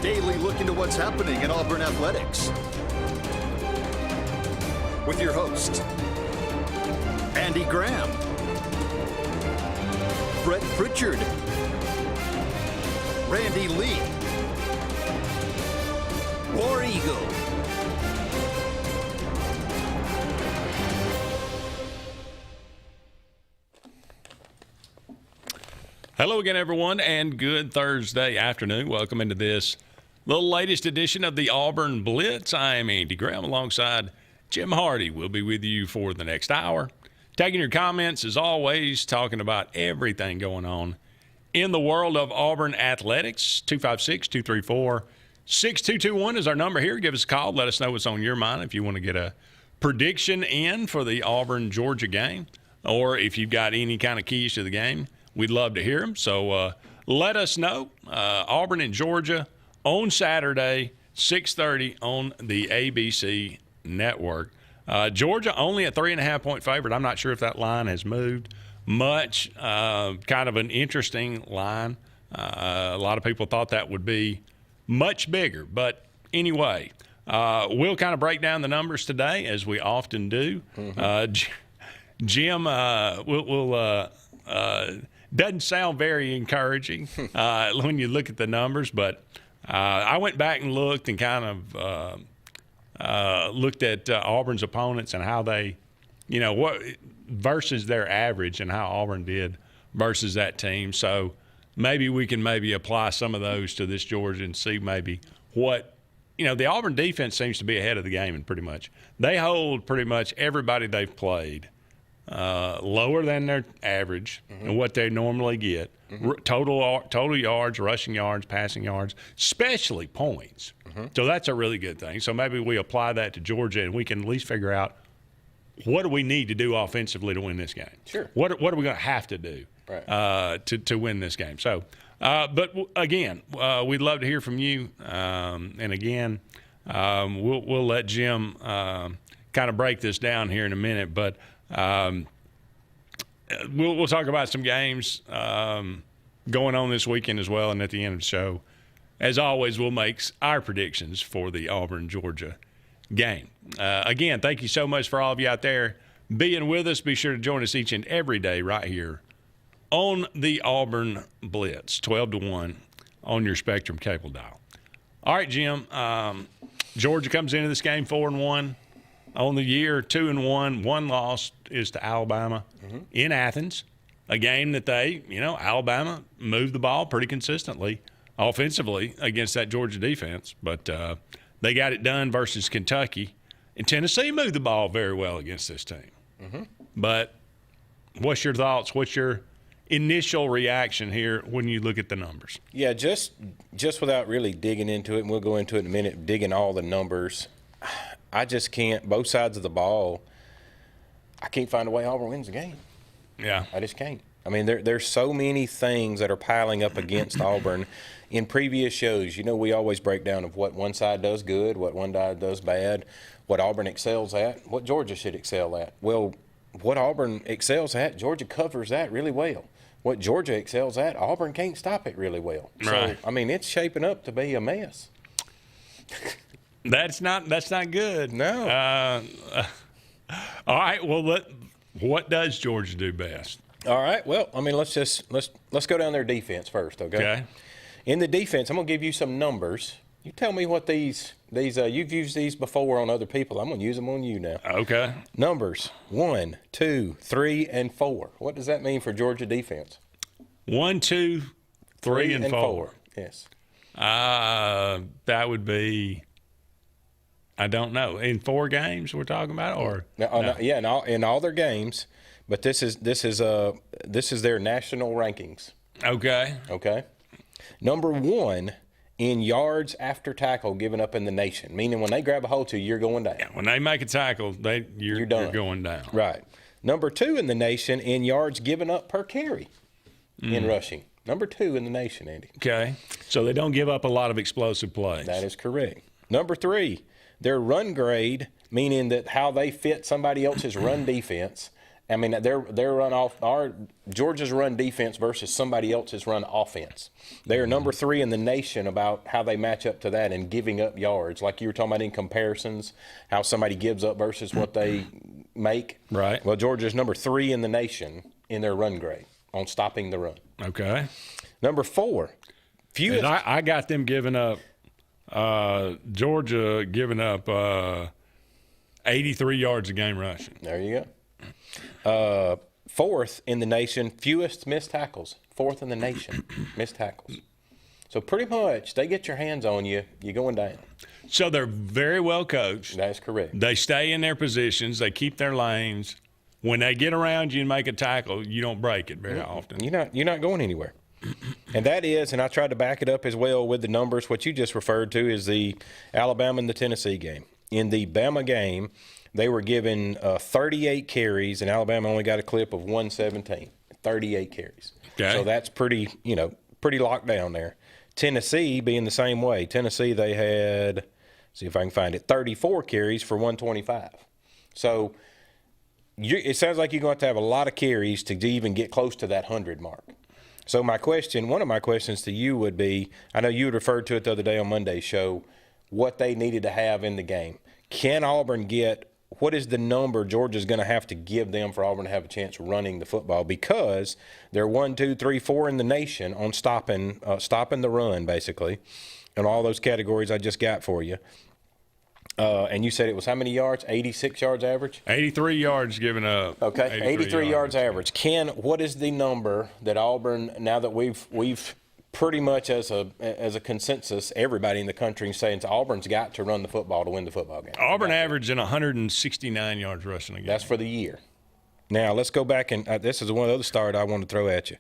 daily look into what's happening in Auburn athletics. With your host, Andy Graham, Brett Pritchard, Randy Lee, War Eagle. Hello again, everyone, and good Thursday afternoon. Welcome into this, the latest edition of the Auburn Blitz. I am Andy Graham alongside Jim Hardy. We'll be with you for the next hour. Taking your comments, as always, talking about everything going on in the world of Auburn athletics. 256-234-6221 is our number here. Give us a call. Let us know what's on your mind if you want to get a prediction in for the Auburn-Georgia game, or if you've got any kind of keys to the game. We'd love to hear them. So let us know. Auburn and Georgia on Saturday, 6:30 on the ABC network. Georgia only a 3.5-point favorite. I'm not sure if that line has moved much. Kind of an interesting line. A lot of people thought that would be much bigger. But anyway, we'll kind of break down the numbers today, as we often do. Jim will doesn't sound very encouraging when you look at the numbers, but I went back and looked and kind of looked at Auburn's opponents and how they, what versus their average and how Auburn did versus that team. So maybe we can apply some of those to this Georgia and see maybe what, the Auburn defense seems to be ahead of the game, and pretty much they hold pretty much everybody they've played lower than their average and what they normally get. Total yards, rushing yards, passing yards, especially points. So that's a really good thing. So maybe we apply that to Georgia, and we can at least figure out what do we need to do offensively to win this game. Sure. What are we going to have to do to win this game? So, but again, we'd love to hear from you. And again, we'll let Jim kind of break this down here in a minute, but we'll talk about some games going on this weekend as well, and at the end of the show, as always, we'll make our predictions for the Auburn-Georgia game. Again, thank you so much for all of you out there being with us. Be sure to join us each and every day right here on the Auburn Blitz, 12 to 1 on your Spectrum cable dial. All right, Jim, Georgia comes into this game 4-1. On the year, 2-1, one loss is to Alabama in Athens, a game that they, Alabama moved the ball pretty consistently offensively against that Georgia defense, but they got it done versus Kentucky. And Tennessee moved the ball very well against this team. But what's your thoughts? What's your initial reaction here when you look at the numbers? Yeah, just without really digging into it, and we'll go into it in a minute, digging all the numbers, I just can't, both sides of the ball, I can't find a way Auburn wins the game. Yeah. I just can't. I mean, there's so many things that are piling up against Auburn. In previous shows, we always break down of what one side does good, what one side does bad, what Auburn excels at, what Georgia should excel at. Well, what Auburn excels at, Georgia covers that really well. What Georgia excels at, Auburn can't stop it really well. Right. So, I mean, it's shaping up to be a mess. That's not good. No. All right. Well, what does Georgia do best? All right. Well, I mean, let's go down their defense first, okay? Okay. In the defense, I'm gonna give you some numbers. You tell me what these you've used these before on other people. I'm gonna use them on you now. Okay. Numbers 1, 2, 3, and 4. What does that mean for Georgia defense? 1, 2, 3, and 4. Yes. That would be. I don't know. In 4 games we're talking about, or no? Yeah, in all their games, but this is their national rankings. Okay. Okay. Number 1 in yards after tackle given up in the nation, meaning when they grab a hold to you, you're going down. Yeah, when they make a tackle, you're going down. Right. Number 2 in the nation in yards given up per carry in rushing. Number 2 in the nation, Andy. Okay. So they don't give up a lot of explosive plays. That is correct. Number 3, their run grade, meaning that how they fit somebody else's run defense, I mean, their run off our Georgia's run defense versus somebody else's run offense. They are number 3 in the nation about how they match up to that and giving up yards. Like you were talking about in comparisons, how somebody gives up versus what they make. Right. Well, Georgia's number 3 in the nation in their run grade on stopping the run. Okay. Number 4, fewest. And I got them giving up. Georgia giving up 83 yards a game rushing. There you go. 4th in the nation, fewest missed tackles. 4th in the nation, missed tackles. So pretty much, they get your hands on you, you're going down. So they're very well coached. That's correct. They stay in their positions. They keep their lanes. When they get around you and make a tackle, you don't break it very often. You're not going anywhere. And that is, and I tried to back it up as well with the numbers, what you just referred to is the Alabama and the Tennessee game. In the Bama game, they were given 38 carries, and Alabama only got a clip of 117. 38 carries. Okay. So that's pretty locked down there. Tennessee being the same way. Tennessee, they had, see if I can find it, 34 carries for 125. So it sounds like you're going to have a lot of carries to even get close to that 100 mark. So one of my questions to you would be, I know you had referred to it the other day on Monday's show, what they needed to have in the game. Can Auburn get, what is the number Georgia's going to have to give them for Auburn to have a chance running the football? Because they're 1, 2, 3, 4 in the nation on stopping the run, basically, and all those categories I just got for you. And you said it was how many yards? 86 yards average? 83 yards given up. Okay, 83 yards average. What is the number that Auburn, now that we've pretty much as a consensus, everybody in the country saying Auburn's got to run the football to win the football game. Auburn averaging 169 yards rushing a game. That's for the year. Now, let's go back, and this is one of the other start I want to throw at you.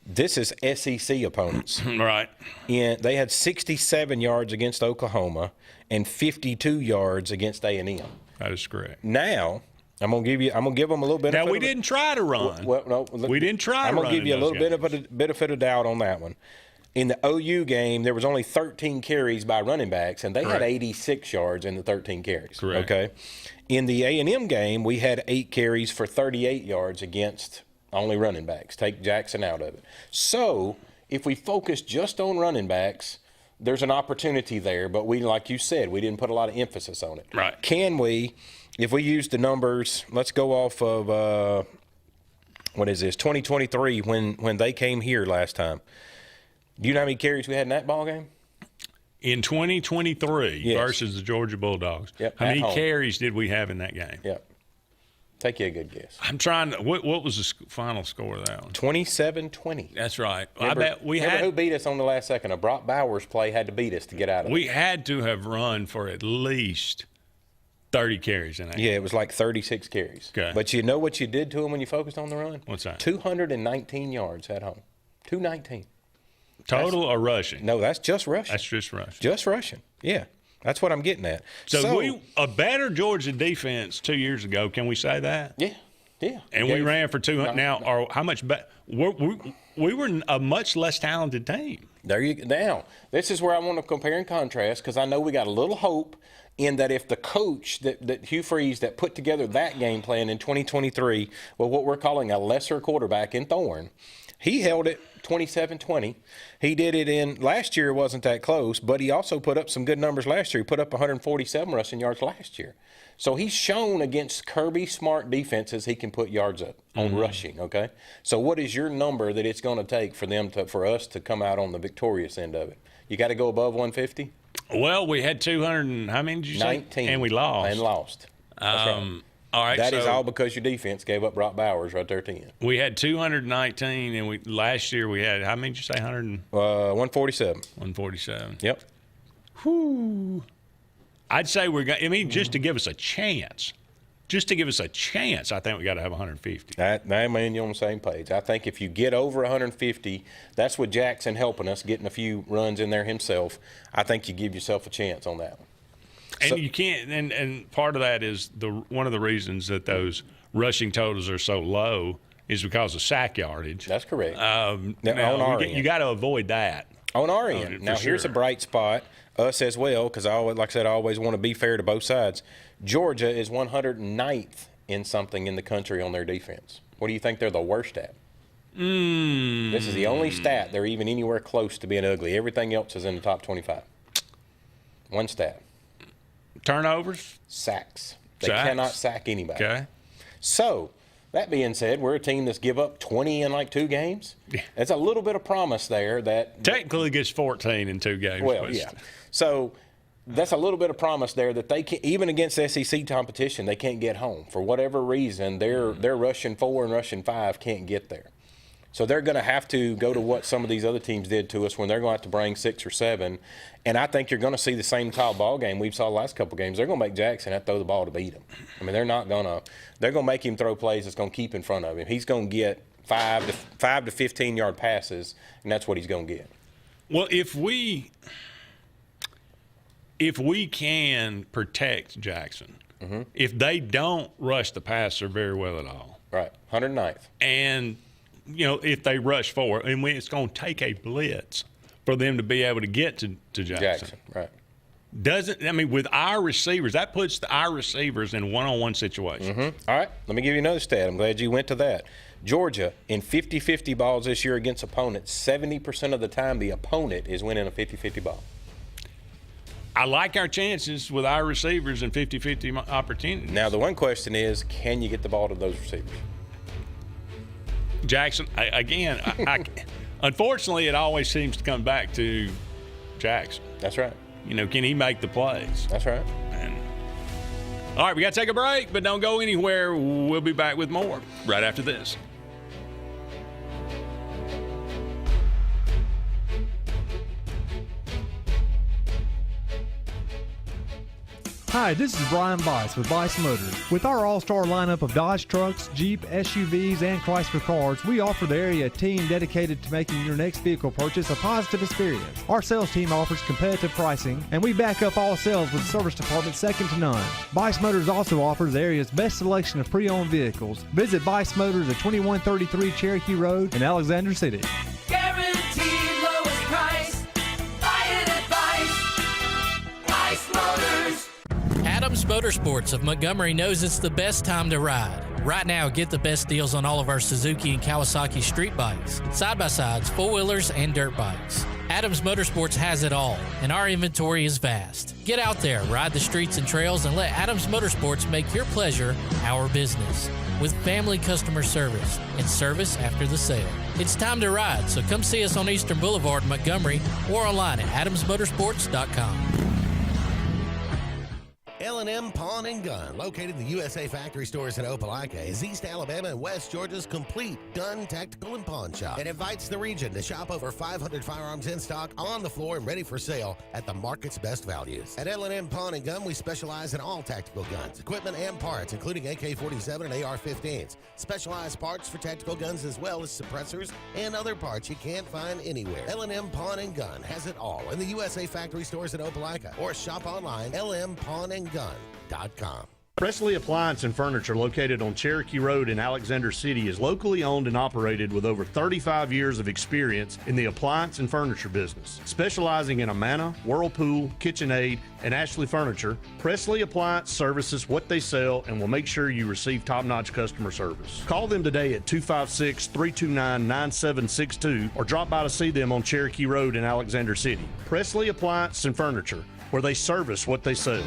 This is SEC opponents. Right. They had 67 yards against Oklahoma and 52 yards against A&M. That is correct. Now, I'm gonna give them a little bit. Now we didn't try to run. Well, no, we didn't try. I'm gonna give you a little bit of games. a benefit of doubt on that one. In the OU game, there was only 13 carries by running backs, and they had 86 yards in the 13 carries. Correct. Okay. In the A&M game, we had 8 carries for 38 yards against only running backs. Take Jackson out of it. So if we focus just on running backs, there's an opportunity there, but like you said, we didn't put a lot of emphasis on it. Right. Can we, if we use the numbers, let's go off of, 2023 when they came here last time. Do you know how many carries we had in that ball game? In 2023 versus the Georgia Bulldogs, how many carries did we have in that game? Yep. Take you a good guess. I'm trying to. What was the final score of that one? 27-20. That's right. Remember, I bet we remember had. who beat us on the last second? A Brock Bowers play had to beat us to get out of it. We had to have run for at least 30 carries in that. Yeah, it was like 36 carries. Okay. But you know what you did to them when you focused on the run? What's that? 219 yards at home. 219. Total or rushing? No, that's just rushing. That's just rushing. Just rushing. Yeah. That's what I'm getting at. So a better Georgia defense 2 years ago, can we say that? Yeah. Yeah. And we ran for 200. Now, or how much better? We were a much less talented team. There you go. Now, this is where I want to compare and contrast, because I know we got a little hope in that if the coach that Hugh Freeze that put together that game plan in 2023, well, what we're calling a lesser quarterback in Thorne, he held it 27-20. He did it in last year. It wasn't that close, but he also put up some good numbers last year. He put up 147 rushing yards last year. So he's shown against Kirby Smart defenses he can put yards up on rushing, okay? So what is your number that it's going to take for us to come out on the victorious end of it? You got to go above 150? Well, we had 200 and how many did you say? 19. And we lost. And lost. That's right. All right, That is all because your defense gave up Brock Bowers right there at the end. We had 219, and last year we had, how many did you say, 100? 147. 147. Yep. Whew. I'd say just to give us a chance. Just to give us a chance, I think we got to have 150. That man, you're on the same page. I think if you get over 150, that's with Jackson helping us, getting a few runs in there himself. I think you give yourself a chance on that one. And you can't, and part of that is one of the reasons that those rushing totals are so low is because of sack yardage. That's correct. You got to avoid that. On our end. Now, here's a bright spot, us as well, because like I said, I always want to be fair to both sides. Georgia is 109th in something in the country on their defense. What do you think they're the worst at? This is the only stat they're even anywhere close to being ugly. Everything else is in the top 25. One stat. Turnovers? Sacks. They Sacks. cannot sack anybody. Okay. So, that being said, we're a team that's give up 20 in like 2 games. Yeah. There's a little bit of promise there that Technically gets 14 in 2 games. well, but yeah. So that's a little bit of promise there that they can, even against SEC competition, they can't get home for whatever reason. Their rushing 4 and rushing 5 can't get there. So they're going to have to go to what some of these other teams did to us when they're going to have to bring 6 or 7. And I think you're going to see the same style ball game we've saw the last couple games. They're going to make Jackson have to throw the ball to beat him. I mean, they're going to make him throw plays that's going to keep in front of him. He's going to get 5 to 15-yard passes, and that's what he's going to get. Well, if we can protect Jackson, if they don't rush the passer very well at all. Right, 109th. And, if they rush forward, and it's going to take a blitz for them to be able to get to Jackson. Right. With our receivers, that puts our receivers in one-on-one situations. All right, let me give you another stat. I'm glad you went to that. Georgia, in 50-50 balls this year against opponents, 70% of the time the opponent is winning a 50-50 ball. I like our chances with our receivers in 50-50 opportunities. Now, the one question is, can you get the ball to those receivers? Jackson, unfortunately, it always seems to come back to Jackson. That's right. Can he make the plays? That's right. All right, we got to take a break, but don't go anywhere. We'll be back with more right after this. Hi, this is Brian Bice with Bice Motors. With our all-star lineup of Dodge trucks, Jeep, SUVs, and Chrysler cars, we offer the area a team dedicated to making your next vehicle purchase a positive experience. Our sales team offers competitive pricing, and we back up all sales with a service department second to none. Bice Motors also offers the area's best selection of pre-owned vehicles. Visit Bice Motors at 2133 Cherokee Road in Alexander City. Guaranteed lowest price. Buy it at Bice Motors. Adams Motorsports of Montgomery knows it's the best time to ride. Right now, get the best deals on all of our Suzuki and Kawasaki street bikes, side-by-sides, four-wheelers, and dirt bikes. Adams Motorsports has it all, and our inventory is vast. Get out there, ride the streets and trails, and let Adams Motorsports make your pleasure our business. With family customer service and service after the sale. It's time to ride, so come see us on Eastern Boulevard in Montgomery or online at adamsmotorsports.com. L&M Pawn and Gun, located in the USA Factory Stores in Opelika, is East Alabama and West Georgia's complete gun, tactical, and pawn shop. It invites the region to shop over 500 firearms in stock, on the floor, and ready for sale at the market's best values. At L&M Pawn and Gun, we specialize in all tactical guns, equipment, and parts, including AK-47 and AR-15s. Specialized parts for tactical guns as well as suppressors and other parts you can't find anywhere. L&M Pawn and Gun has it all in the USA Factory Stores in Opelika, or shop online, lmpawnandgun.com. Presley Appliance and Furniture, located on Cherokee Road in Alexander City, is locally owned and operated with over 35 years of experience in the appliance and furniture business. Specializing in Amana, Whirlpool, KitchenAid, and Ashley Furniture, Presley Appliance services what they sell and will make sure you receive top-notch customer service. Call them today at 256-329-9762 or drop by to see them on Cherokee Road in Alexander City. Presley Appliance and Furniture, where they service what they sell.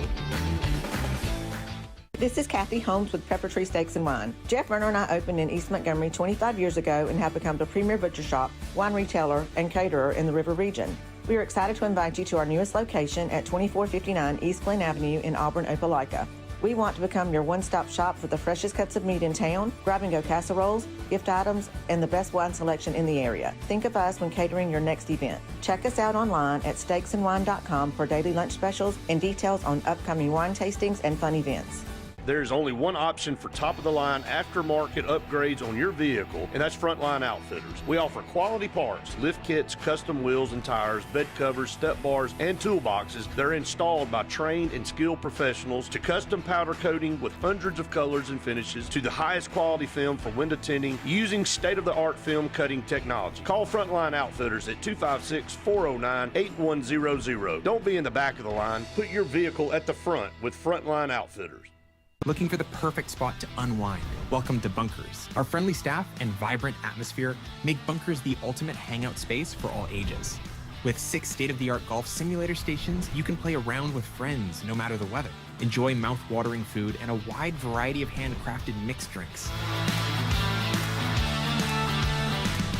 This is Kathy Holmes with Pepper Tree Steaks and Wine. Jeff Verner and I opened in East Montgomery 25 years ago and have become the premier butcher shop, wine retailer, and caterer in the River region. We are excited to invite you to our newest location at 2459 East Glen Avenue in Auburn, Opelika. We want to become your one-stop shop for the freshest cuts of meat in town, grab-and-go casseroles, gift items, and the best wine selection in the area. Think of us when catering your next event. Check us out online at steaksandwine.com for daily lunch specials and details on upcoming wine tastings and fun events. There's only one option for top-of-the-line aftermarket upgrades on your vehicle, and that's Frontline Outfitters. We offer quality parts, lift kits, custom wheels and tires, bed covers, step bars, and toolboxes that are installed by trained and skilled professionals, to custom powder coating with hundreds of colors and finishes, to the highest quality film for window tinting using state-of-the-art film cutting technology. Call Frontline Outfitters at 256-409-8100. Don't be in the back of the line. Put your vehicle at the front with Frontline Outfitters. Looking for the perfect spot to unwind? Welcome to Bunkers. Our friendly staff and vibrant atmosphere make Bunkers the ultimate hangout space for all ages. With 6 state-of-the-art golf simulator stations, you can play around with friends no matter the weather. Enjoy mouth-watering food and a wide variety of handcrafted mixed drinks.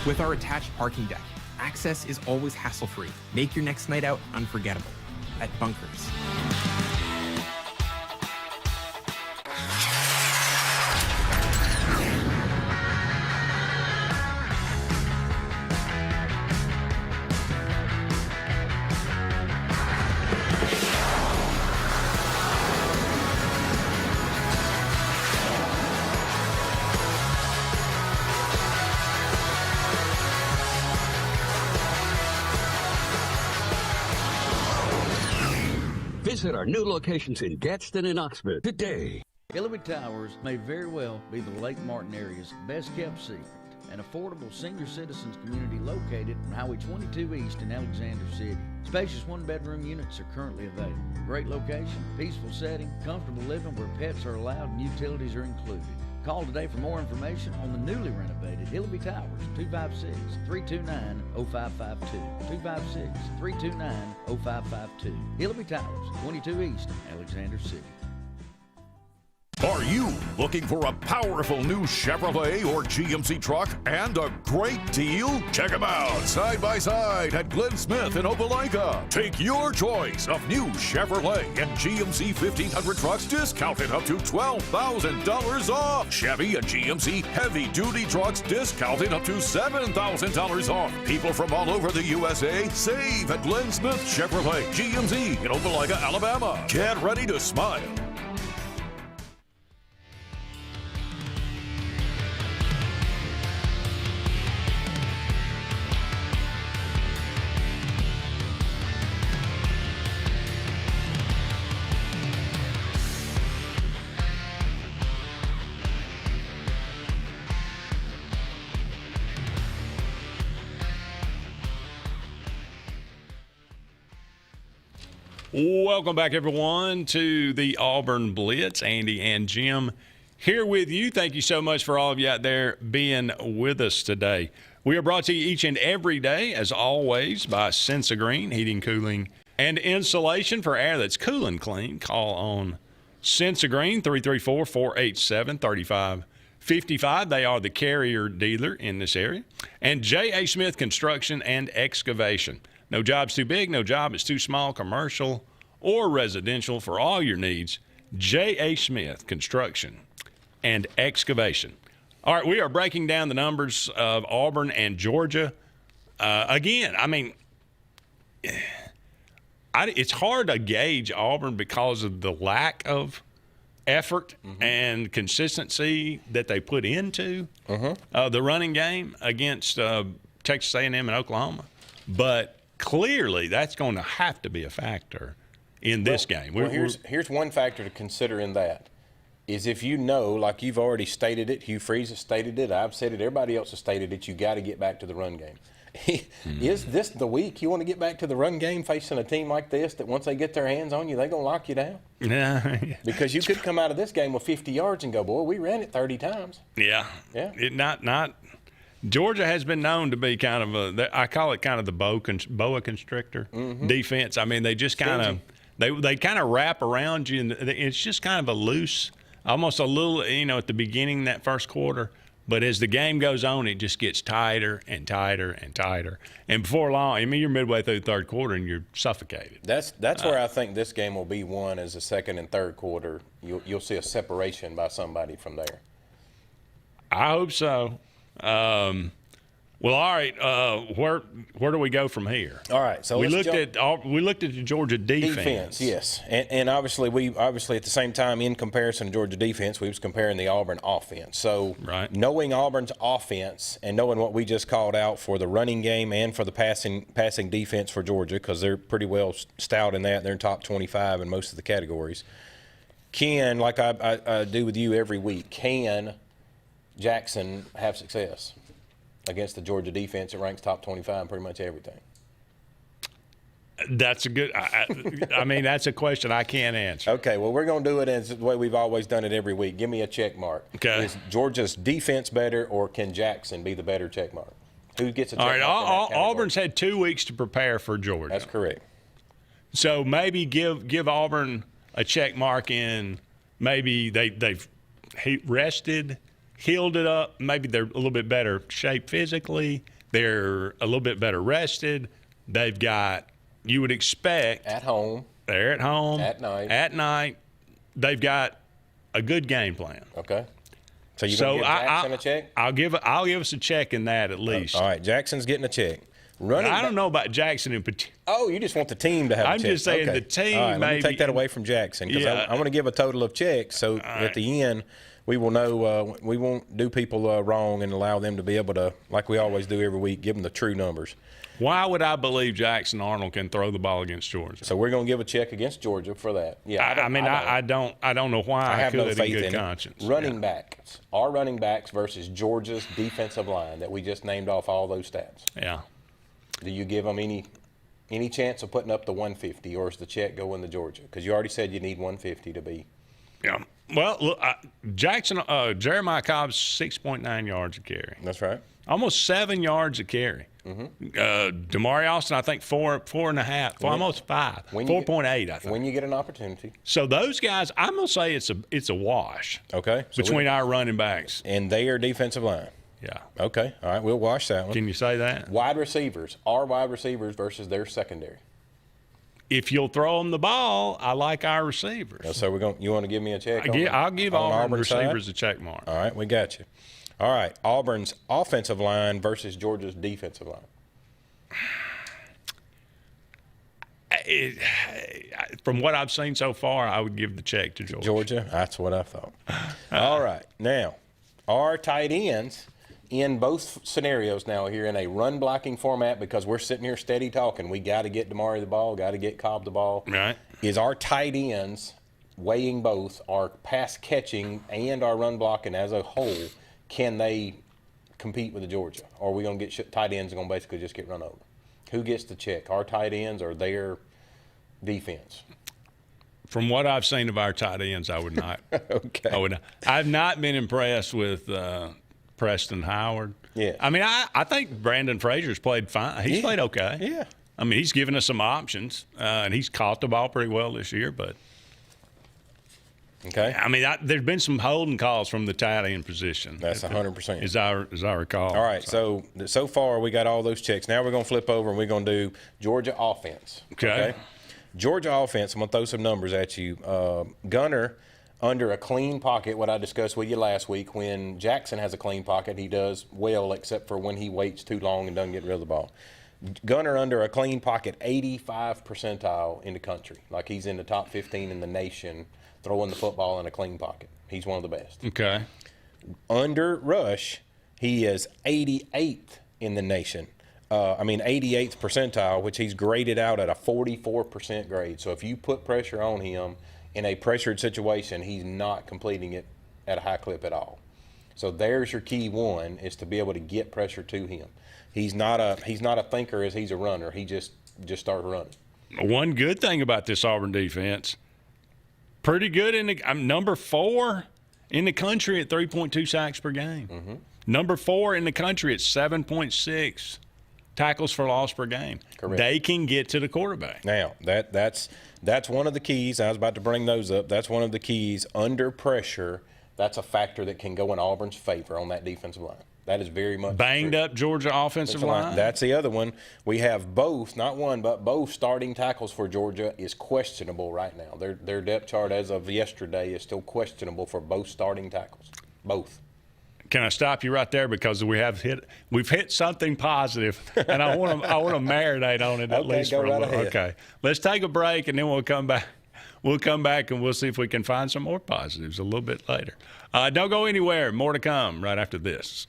With our attached parking deck, access is always hassle-free. Make your next night out unforgettable at Bunkers. Visit our new locations in Gadsden and Oxford today. Hillary Towers may very well be the Lake Martin area's best kept secret. An affordable senior citizens community located on Highway 22 East in Alexander City. Spacious one-bedroom units are currently available. Great location, peaceful setting, comfortable living where pets are allowed and utilities are included. Call today for more information on the newly renovated Hillary Towers, 256-329-0552. 256-329-0552. Hillary Towers, 22 East, Alexander City. Are you looking for a powerful new Chevrolet or GMC truck and a great deal? Check them out side by side at Glenn Smith in Opelika. Take your choice of new Chevrolet and GMC 1500 trucks discounted up to $12,000 off. Chevy and GMC heavy-duty trucks discounted up to $7,000 off. People from all over the USA save at Glenn Smith Chevrolet GMC in Opelika, Alabama. Get ready to smile. Welcome back, everyone, to the Auburn Blitz. Andy and Jim here with you. Thank you so much for all of you out there being with us today. We are brought to you each and every day, as always, by Sensa Green Heating, Cooling, and Insulation. For air that's cool and clean, call on Sensa Green, 334-487-3555. They are the carrier dealer in this area. And J.A. Smith Construction and Excavation. No job's too big, no job is too small, commercial or residential. For all your needs, J.A. Smith Construction and Excavation. All right, we are breaking down the numbers of Auburn and Georgia. Again, I mean, it's hard to gauge Auburn because of the lack of effort and consistency that they put into the running game against Texas A&M and Oklahoma. But clearly, that's going to have to be a factor in this game. Here's one factor to consider in that, is if you know, like you've already stated it, Hugh Freeze has stated it, I've said it, everybody else has stated it, you got to get back to the run game. Is this the week you want to get back to the run game facing a team like this that once they get their hands on you, they're going to lock you down? Yeah. Because you could come out of this game with 50 yards and go, boy, we ran it 30 times. Yeah. Yeah. Georgia has been known to be kind of I call it kind of the boa constrictor defense. I mean, they just kind of they kind of wrap around you, and it's just kind of a loose, almost a little, at the beginning that first quarter. But as the game goes on, it just gets tighter and tighter and tighter. And before long, I mean, you're midway through the third quarter and you're suffocated. That's where I think this game will be won, as the second and third quarter. You'll see a separation by somebody from there. I hope so. Well, all right. Where do we go from here? All right. So we looked at the Georgia defense. Yes, and obviously at the same time, in comparison to Georgia defense, we was comparing the Auburn offense. So knowing Auburn's offense and knowing what we just called out for the running game and for the passing defense for Georgia, because they're pretty well stout in that, they're in top 25 in most of the categories. Can, like I do with you every week, can Jackson have success against the Georgia defense that ranks top 25 in pretty much everything? That's a good. I mean, that's a question I can't answer. Okay, well, we're going to do it as the way we've always done it every week. Give me a check mark. Okay. Is Georgia's defense better, or can Jackson be the better check mark? Who gets a check All right, mark in that category? Auburn's had 2 weeks to prepare for Georgia. That's correct. So maybe give Auburn a check mark in maybe they've rested, healed it up. Maybe they're a little bit better shape physically. They're a little bit better rested. They've got, you would expect. At home. They're at home. At night. At night. They've got a good game plan. Okay. So you're going to give Jackson a check? I'll give us a check in that at least. All right, Jackson's getting a check. I don't know about Jackson in particular. Oh, you just want the team to have a check. I'm just saying the team. All right, maybe. let me take that away from Jackson because Yeah. I want to give a total of checks. So at the end, we will know we won't do people wrong and allow them to be able to, like we always do every week, give them the true numbers. Why would I believe Jackson Arnold can throw the ball against Georgia? So we're going to give a check against Georgia for that. Yeah, I don't know why I have could no faith in good in conscience. it. Running backs, our running backs versus Georgia's defensive line that we just named off all those stats. Yeah. Do you give them any chance of putting up the 150, or is the check going to Georgia? Because you already said you need 150 to be. Yeah. Well, look, Jeremiah Cobb's 6.9 yards a carry. That's right. Almost 7 yards a carry. Damari Austin, I think 4.5, almost 5, 4.8. I think when you get an opportunity. So those guys, I'm gonna say it's a wash. Okay. So between our running backs and their defensive line. Yeah. Okay. All right. We'll wash that one. Can you say that? Wide receivers, our wide receivers versus their secondary. If you'll throw them the ball, I like our receivers. So you want to give me a check? I'll give Auburn receivers side? a check mark. All right, we got you. All right, Auburn's offensive line versus Georgia's defensive line. From what I've seen so far, I would give the check to Georgia. Georgia, that's what I thought. All right, now our tight ends in both scenarios now here in a run blocking format, because we're sitting here steady talking. We got to get Damari the ball, got to get Cobb the ball. Right. Is our tight ends weighing both our pass catching and our run blocking as a whole? Can they compete with the Georgia? Or are we going to get tight ends going to basically just get run over? Who gets the check, our tight ends or their defense? From what I've seen of our tight ends, I would not. Okay. I would not. I've not been impressed with Preston Howard. Yeah. I mean, I think Brandon Frazier's played fine. He's played okay. Yeah. I mean, he's given us some options, and he's caught the ball pretty well this year. But okay. I mean, there's been some holding calls from the tight end position. That's 100%. As I recall. All right. So far we got all those checks. Now we're going to flip over and we're going to do Georgia offense. Okay. Georgia offense. I'm going to throw some numbers at you. Gunner under a clean pocket. What I discussed with you last week. When Jackson has a clean pocket, he does well, except for when he waits too long and doesn't get rid of the ball. Gunner under a clean pocket, 85 percentile in the country. Like he's in the top 15 in the nation throwing the football in a clean pocket. He's one of the best. Okay. Under rush, he is 88th in the nation. 88th percentile, which he's graded out at a 44% grade. So if you put pressure on him in a pressured situation, he's not completing it at a high clip at all. So there's your key one, is to be able to get pressure to him. He's not a thinker as he's a runner. He just starts running. One good thing about this Auburn defense, pretty good I'm number 4 in the country at 3.2 sacks per game. Mm-hmm. Number 4 in the country at 7.6 tackles for loss per game. Correct. They can get to the quarterback. Now, that's one of the keys. I was about to bring those up. That's one of the keys. Under pressure, that's a factor that can go in Auburn's favor on that defensive line. That is very much banged true. up Georgia offensive line. That's the other one. We have both, not one, but both starting tackles for Georgia is questionable right now. Their depth chart as of yesterday is still questionable for both starting tackles. Both. Can I stop you right there, because we've hit something positive, and I want to marinate on it at least for a little. Okay, let's take a break and then we'll come back. We'll come back and we'll see if we can find some more positives a little bit later. Don't go anywhere. More to come right after this.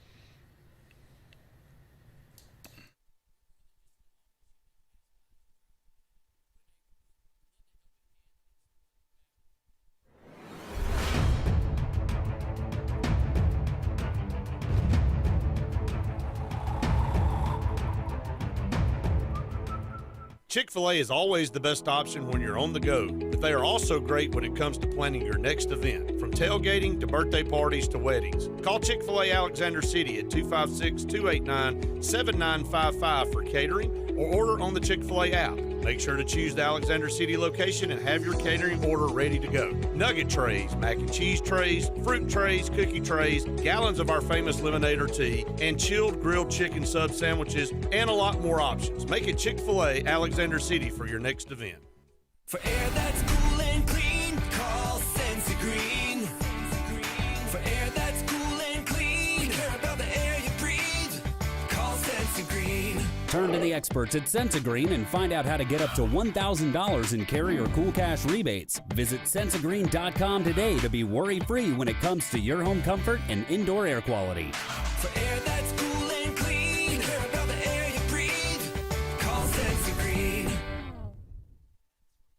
Chick-fil-A is always the best option when you're on the go, but they are also great when it comes to planning your next event, from tailgating to birthday parties to weddings. Call Chick-fil-A Alexander City at 256-289-7955 for catering or order on the Chick-fil-A app. Make sure to choose the Alexander City location and have your catering order ready to go. Nugget trays, mac and cheese trays, fruit trays, cookie trays, gallons of our famous lemonade or tea, and chilled grilled chicken sub sandwiches, and a lot more options. Make it Chick-fil-A Alexander City for your next event. For air that's cool and clean, call Sensi Green. For air that's cool and clean, care about the air you breathe, call Sensi Green. Turn to the experts at Sensigreen and find out how to get up to $1,000 in carrier cool cash rebates. Visit sensigreen.com today to be worry-free when it comes to your home comfort and indoor air quality. For air that's cool and clean, care about the air you breathe, call Sensi Green.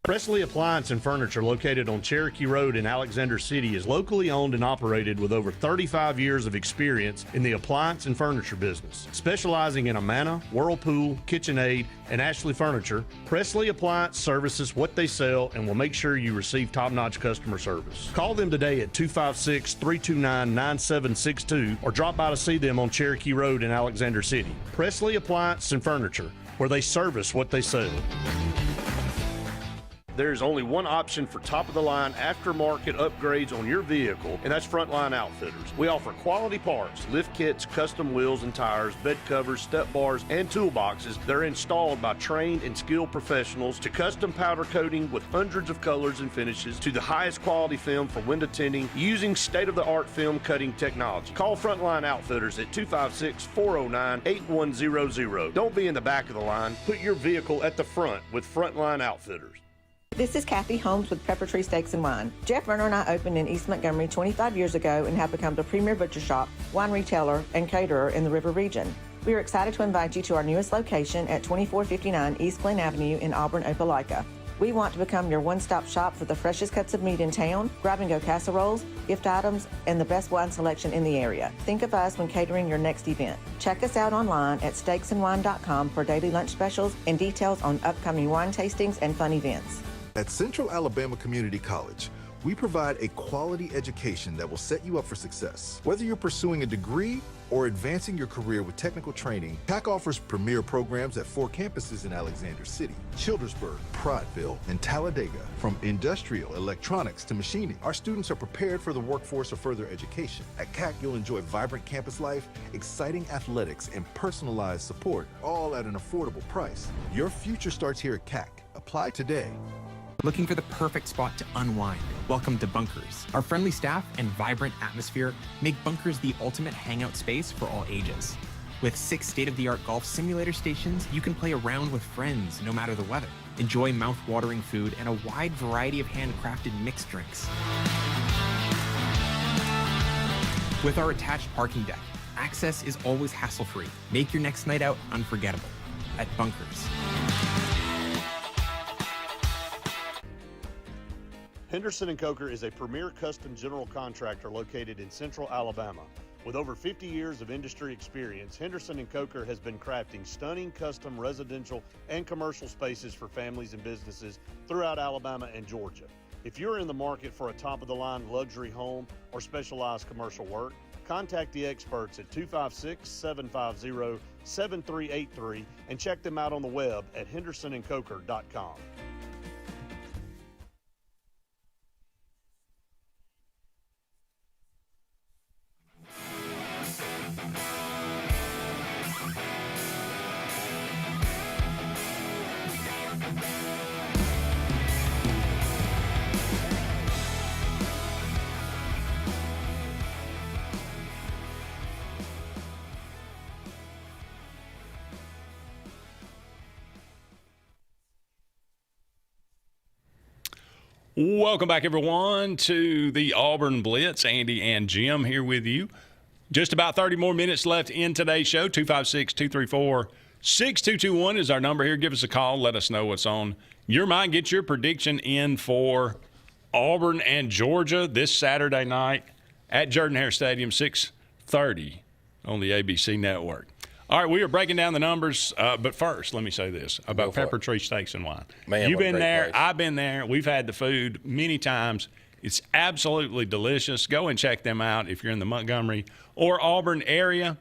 Presley Appliance and Furniture, located on Cherokee Road in Alexander City, is locally owned and operated with over 35 years of experience in the appliance and furniture business. Specializing in Amana, Whirlpool, KitchenAid, and Ashley Furniture, Presley Appliance services what they sell and will make sure you receive top-notch customer service. Call them today at 256-329-9762 or drop by to see them on Cherokee Road in Alexander City. Presley Appliance and Furniture, where they service what they sell. There's only one option for top-of-the-line aftermarket upgrades on your vehicle, and that's Frontline Outfitters. We offer quality parts, lift kits, custom wheels and tires, bed covers, step bars, and toolboxes that are installed by trained and skilled professionals, to custom powder coating with hundreds of colors and finishes, to the highest quality film for window tinting using state-of-the-art film cutting technology. Call Frontline Outfitters at 256-409-8100. Don't be in the back of the line. Put your vehicle at the front with Frontline Outfitters. This is Kathy Holmes with Pepper Tree Steaks and Wine. Jeff Verner and I opened in East Montgomery 25 years ago and have become the premier butcher shop, wine retailer, and caterer in the River region. We are excited to invite you to our newest location at 2459 East Glen Avenue in Auburn, Opelika. We want to become your one-stop shop for the freshest cuts of meat in town, grab-and-go casseroles, gift items, and the best wine selection in the area. Think of us when catering your next event. Check us out online at steaksandwine.com for daily lunch specials and details on upcoming wine tastings and fun events. At Central Alabama Community College, we provide a quality education that will set you up for success. Whether you're pursuing a degree or advancing your career with technical training, TAC offers premier programs at 4 campuses in Alexander City, Childersburg, Prattville, and Talladega. From industrial, electronics to machining, our students are prepared for the workforce or further education. At CAC, you'll enjoy vibrant campus life, exciting athletics, and personalized support, all at an affordable price. Your future starts here at CAC. Apply today. Looking for the perfect spot to unwind? Welcome to Bunkers. Our friendly staff and vibrant atmosphere make Bunkers the ultimate hangout space for all ages. With 6 state-of-the-art golf simulator stations, you can play around with friends no matter the weather. Enjoy mouth-watering food and a wide variety of handcrafted mixed drinks. With our attached parking deck, access is always hassle-free. Make your next night out unforgettable at Bunkers. Henderson & Coker is a premier custom general contractor located in Central Alabama. With over 50 years of industry experience, Henderson & Coker has been crafting stunning custom residential and commercial spaces for families and businesses throughout Alabama and Georgia. If you're in the market for a top-of-the-line luxury home or specialized commercial work, contact the experts at 256-750-7383 and check them out on the web at hendersonandcoker.com. Welcome back, everyone, to the Auburn Blitz. Andy and Jim here with you. Just about 30 more minutes left in today's show. 256-234-6221 is our number here. Give us a call. Let us know what's on your mind. Get your prediction in for Auburn and Georgia this Saturday night at Jordan-Hare Stadium, 6:30 on the ABC Network. All right, we are breaking down the numbers, but first, let me say this about Pepper Tree Steaks and Wine. Man, you've what a been great there. place. I've been there. We've had the food many times. It's absolutely delicious. Go and check them out if you're in the Montgomery or Auburn area.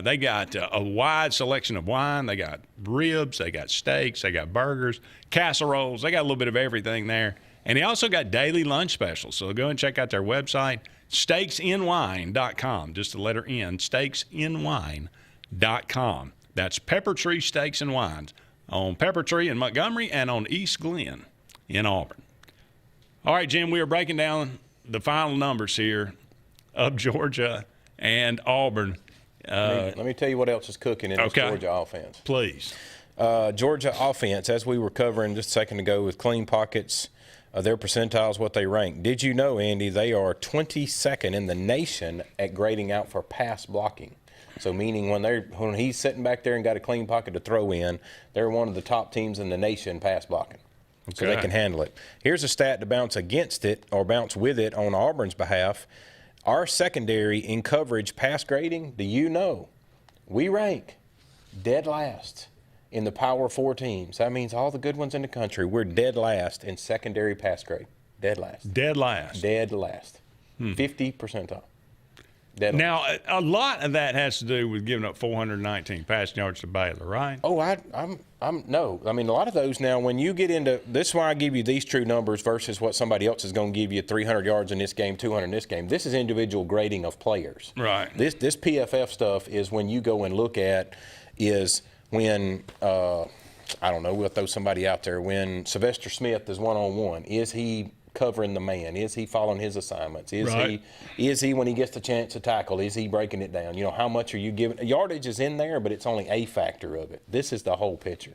They got a wide selection of wine. They got ribs. They got steaks. They got burgers, casseroles. They got a little bit of everything there. And they also got daily lunch specials. So go and check out their website, steaksandwine.com. Just the letter N, steaksandwine.com. That's Pepper Tree Steaks and Wines on Pepper Tree in Montgomery and on East Glen in Auburn. All right, Jim, we are breaking down the final numbers here of Georgia and Auburn. Let me tell you what else is cooking in this Georgia offense. Please. Georgia offense, as we were covering just a second ago with clean pockets, their percentiles, what they rank. Did you know, Andy, they are 22nd in the nation at grading out for pass blocking. So meaning when he's sitting back there and got a clean pocket to throw in, they're one of the top teams in the nation pass blocking. So they can handle it. Here's a stat to bounce against it or bounce with it on Auburn's behalf. Our secondary in coverage pass grading, do you know, we rank dead last in the Power 4 teams. That means all the good ones in the country. We're dead last in secondary pass grade. Dead last. Dead last. Dead last. 50 percentile. Now, a lot of that has to do with giving up 419 passing yards to Baylor, right? Oh, no. I mean, a lot of those now, when you get into – this is why I give you these true numbers versus what somebody else is going to give you 300 yards in this game, 200 in this game. This is individual grading of players. Right. This PFF stuff is when you go and look at is when I don't know, we'll throw somebody out there. When Sylvester Smith is one-on-one, is he – covering the man? Is he following his assignments? Is he when he gets the chance to tackle, is he breaking it down? You know, how much are you giving? Yardage is in there, but it's only a factor of it. This is the whole picture.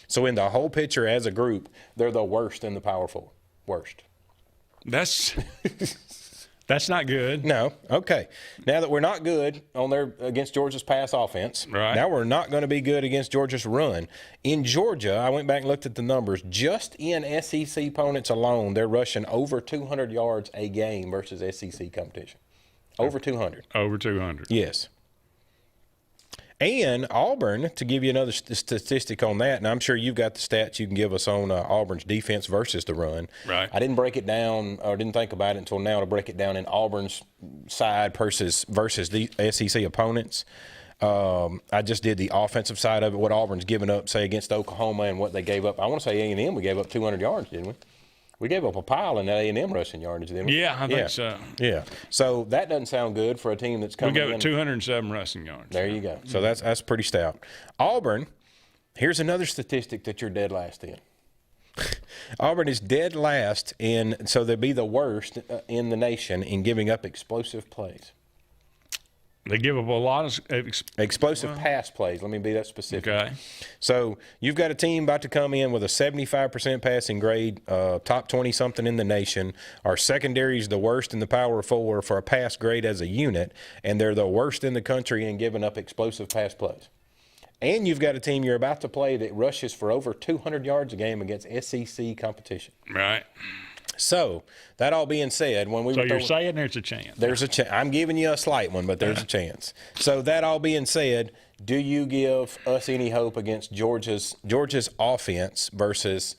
So in the whole picture as a group, they're the worst in the Power 4. Worst. That's not good. No. Okay. Now that we're not good against Georgia's pass offense, now we're not going to be good against Georgia's run. In Georgia, I went back and looked at the numbers. Just in SEC opponents alone, they're rushing over 200 yards a game versus SEC competition. Over 200. Over 200. Yes. And Auburn, to give you another statistic on that, and I'm sure you've got the stats you can give us on Auburn's defense versus the run. Right. I didn't break it down or didn't think about it until now to break it down in Auburn's side versus the SEC opponents. I just did the offensive side of it, what Auburn's given up, say, against Oklahoma and what they gave up. I want to say A&M, we gave up 200 yards, didn't we? We gave up a pile in that A&M rushing yardage, didn't we? Yeah, I think so. Yeah. So that doesn't sound good for a team that's coming in. We gave it 207 rushing yards. There you go. So that's pretty stout. Auburn, here's another statistic that you're dead last in. Auburn is dead last so they'd be the worst in the nation in giving up explosive plays. They give up a lot of explosive pass plays. Let me be that specific. Okay. So you've got a team about to come in with a 75% passing grade, top 20-something in the nation. Our secondary is the worst in the Power 4 for a pass grade as a unit, and they're the worst in the country in giving up explosive pass plays. And you've got a team you're about to play that rushes for over 200 yards a game against SEC competition. Right. So, that all being said, you're saying there's a chance. There's a chance. I'm giving you a slight one, but there's a chance. So, that all being said, do you give us any hope against Georgia's offense versus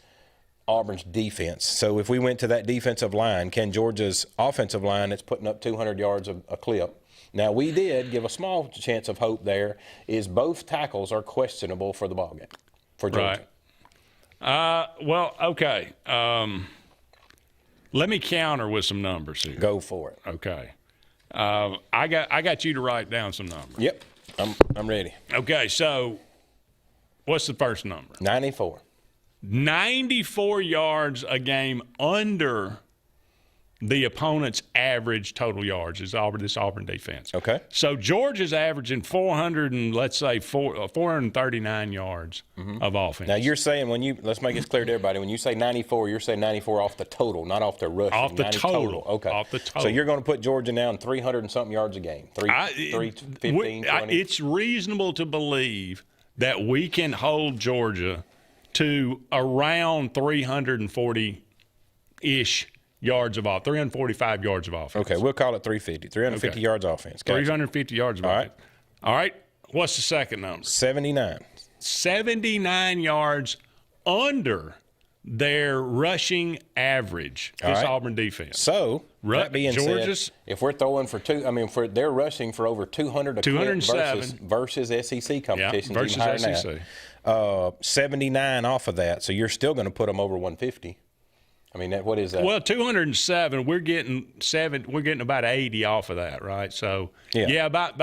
Auburn's defense? So, if we went to that defensive line, can Georgia's offensive line that's putting up 200 yards a clip? Now, we did give a small chance of hope there, is both tackles are questionable for the ballgame for Georgia. Right. Well, okay. Let me counter with some numbers here. Go for it. Okay. I got you to write down some numbers. Yep. I'm ready. Okay, so what's the first number? 94. 94 yards a game under the opponent's average total yards is this Auburn defense. Okay. So Georgia's averaging 439 yards of offense. Now you're saying let's make this clear to everybody. When you say 94, you're saying 94 off the total, not off the rushing. Off the total. Okay. Off the total. So you're going to put Georgia down 300 and something yards a game. 315, 20. It's reasonable to believe that we can hold Georgia to around 340-ish yards of offense, 345 yards of offense. Okay, we'll call it 350. 350 yards offense. Gotcha. 350 yards of offense. All right. All right. What's the second number? 79. 79 yards under their rushing average. This Auburn defense. So, that being Georgia's, said, if we're throwing for they're rushing for over 200 a clip versus SEC competition, versus even higher SEC. Than that. 79 off of that, so you're still going to put them over 150. I mean, what is that? Well, 207. We're getting about 80 off of that, right? So about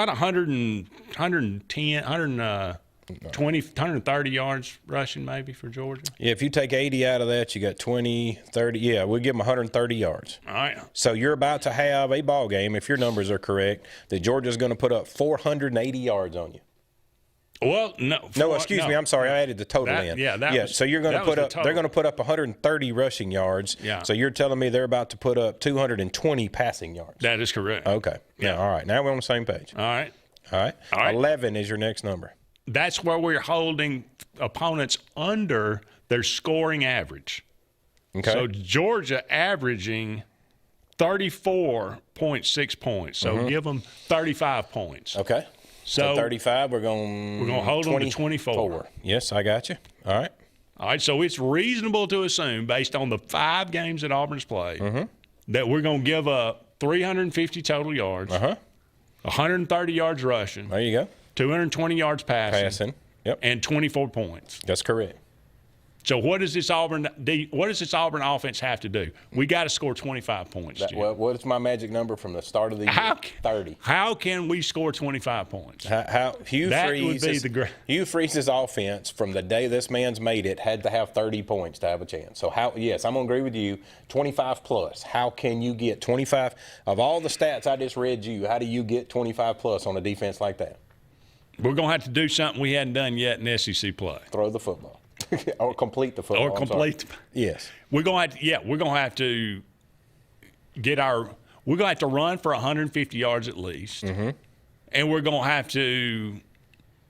100 and 110, 120, 130 yards rushing maybe for Georgia. Yeah, if you take 80 out of that, you got 20, 30. Yeah, we'll give them 130 yards. All right. So you're about to have a ball game, if your numbers are correct, that Georgia's going to put up 480 yards on you. Well, no. Excuse me. I'm sorry. I added the total in. So you're going to put up. They're going to put up 130 rushing yards. Yeah. So you're telling me they're about to put up 220 passing yards. That is correct. Okay. Yeah. All right. Now we're on the same page. All right. 11 is your next number. That's where we're holding opponents under their scoring average. Okay. So Georgia averaging 34.6 points. So give them 35 points. Okay. So 35, we're going to hold them to 24. Yes, I got you. All right. All right, so it's reasonable to assume, based on the 5 games that Auburn's played, that we're going to give up 350 total yards, 130 yards rushing. There you go. 220 yards passing. Yep. And 24 points. That's correct. So what does this Auburn offense have to do? We got to score 25 points. What is my magic number from the start of the year? 30. How can we score 25 points? Hugh Freeze's offense from the day this man's made it had to have 30 points to have a chance. So yes, I'm going to agree with you. 25 plus. How can you get 25 of all the stats I just read you? How do you get 25 plus on a defense like that? We're going to have to do something we hadn't done yet in SEC play. Throw the football. Or complete the football. Yes. We're going to have to we're going to have to run for 150 yards at least. And we're going to have to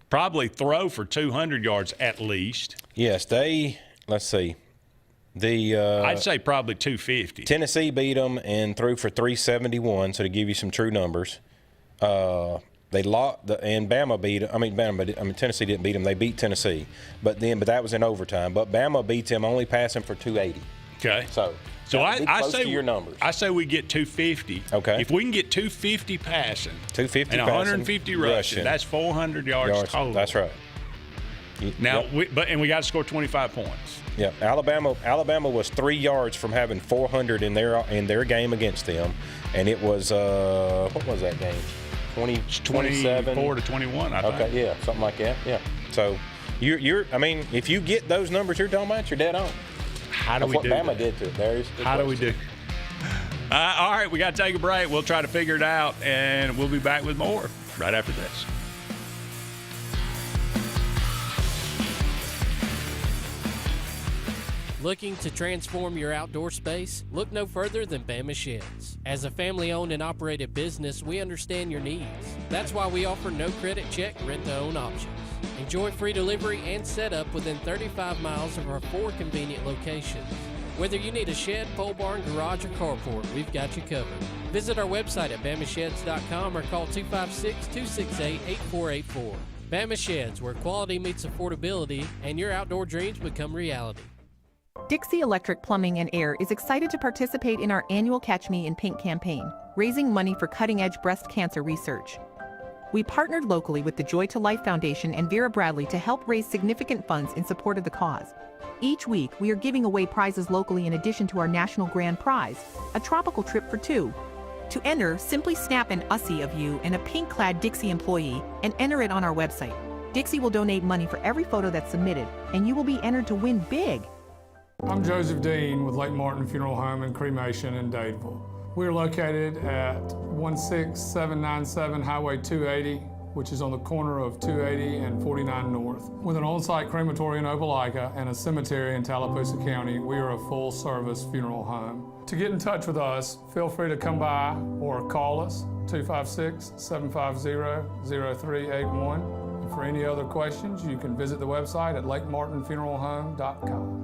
probably throw for 200 yards at least. Yes, let's see. I'd say probably 250. Tennessee beat them and threw for 371, so to give you some true numbers. They lost, and Bama beat. Tennessee didn't beat them. They beat Tennessee, but that was in overtime. But Bama beat them only passing for 280. Okay. So I say to your numbers. I say we get 250. Okay. If we can get 250 passing, 250 and 150 rushing, that's 400 yards total. That's right. Now, we got to score 25 points. Yeah, Alabama was 3 yards from having 400 in their game against them, and it was what was that game? 24 to 21, I think. Okay, yeah, something like that. Yeah. So if you get those numbers you're talking about, you're dead on. How do we do that? Bama that? did to it. How do we do? All right, we got to take a break. We'll try to figure it out, and we'll be back with more right after this. Looking to transform your outdoor space? Look no further than Bama Sheds. As a family-owned and operated business, we understand your needs. That's why we offer no credit check, rent-to-own options. Enjoy free delivery and setup within 35 miles of our 4 convenient locations. Whether you need a shed, pole barn, garage, or carport, we've got you covered. Visit our website at BamaSheds.com or call 256-268-8484. Bama Sheds, where quality meets affordability and your outdoor dreams become reality. Dixie Electric Plumbing and Air is excited to participate in our annual Catch Me in Pink campaign, raising money for cutting-edge breast cancer research. We partnered locally with the Joy to Life Foundation and Vera Bradley to help raise significant funds in support of the cause. Each week, we are giving away prizes locally in addition to our national grand prize, a tropical trip for 2. To enter, simply snap an Ussie of you and a pink-clad Dixie employee and enter it on our website. Dixie will donate money for every photo that's submitted, and you will be entered to win big. I'm Joseph Dean with Lake Martin Funeral Home and Cremation in Dadeville. We are located at 16797 Highway 280, which is on the corner of 280 and 49 North. With an on-site crematory in Opelika and a cemetery in Tallapoosa County, we are a full-service funeral home. To get in touch with us, feel free to come by or call us, 256-750-0381. And for any other questions, you can visit the website at lakemartinfuneralhome.com.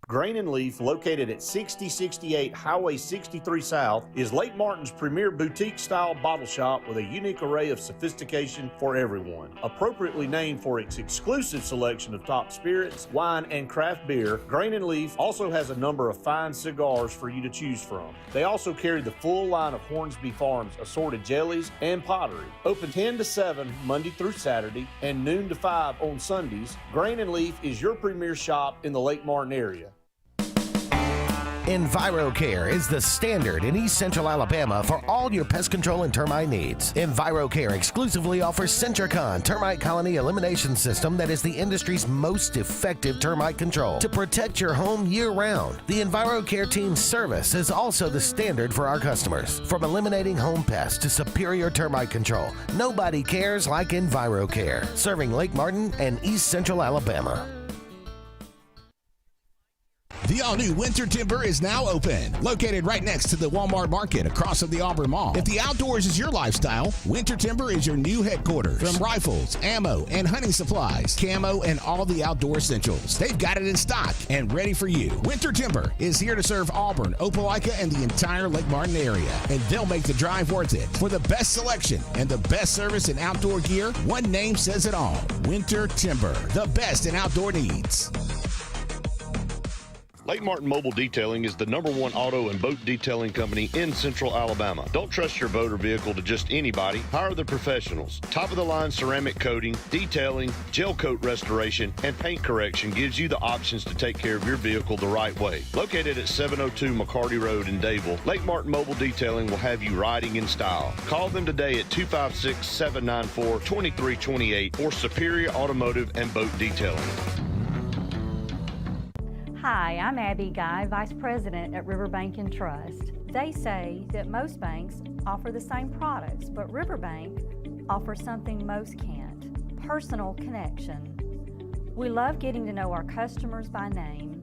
Grain and Leaf, located at 6068 Highway 63 South, is Lake Martin's premier boutique-style bottle shop with a unique array of sophistication for everyone. Appropriately named for its exclusive selection of top spirits, wine, and craft beer, Grain and Leaf also has a number of fine cigars for you to choose from. They also carry the full line of Hornsby Farms assorted jellies and pottery. Open 10 to 7 Monday through Saturday and noon to 5 on Sundays, Grain and Leaf is your premier shop in the Lake Martin area. EnviroCare is the standard in East Central Alabama for all your pest control and termite needs. EnviroCare exclusively offers Centricon termite colony elimination system that is the industry's most effective termite control to protect your home year-round. The EnviroCare team's service is also the standard for our customers. From eliminating home pests to superior termite control, nobody cares like EnviroCare, serving Lake Martin and East Central Alabama. The all-new Winter Timber is now open, located right next to the Walmart Market across from the Auburn Mall. If the outdoors is your lifestyle, Winter Timber is your new headquarters. From rifles, ammo, and hunting supplies, camo, and all the outdoor essentials, they've got it in stock and ready for you. Winter Timber is here to serve Auburn, Opelika, and the entire Lake Martin area, and they'll make the drive worth it. For the best selection and the best service in outdoor gear, one name says it all: Winter Timber, the best in outdoor needs. Lake Martin Mobile Detailing is the #1 auto and boat detailing company in Central Alabama. Don't trust your boat or vehicle to just anybody. Hire the professionals. Top-of-the-line ceramic coating, detailing, gel coat restoration, and paint correction gives you the options to take care of your vehicle the right way. Located at 702 McCarty Road in Dadeville, Lake Martin Mobile Detailing will have you riding in style. Call them today at 256-794-2328 for Superior Automotive and Boat Detailing. Hi, I'm Abby Guy, Vice President at Riverbank and Trust. They say that most banks offer the same products, but Riverbank offers something most can't: personal connection. We love getting to know our customers by name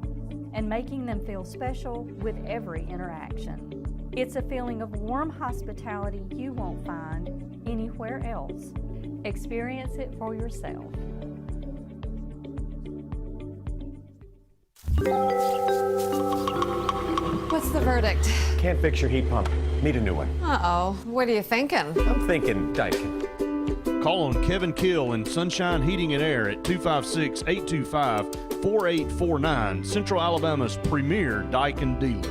and making them feel special with every interaction. It's a feeling of warm hospitality you won't find anywhere else. Experience it for yourself. What's the verdict? Can't fix your heat pump. Need a new one. Uh-oh. What are you thinking? I'm thinking Daikin. Call on Kevin Kill and Sunshine Heating and Air at 256-825-4849, Central Alabama's premier Daikin dealer.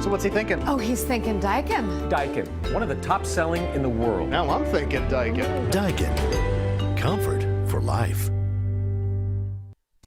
So what's he thinking? Oh, he's thinking Daikin. Daikin, one of the top selling in the world. Now I'm thinking Daikin. Daikin. Comfort for life.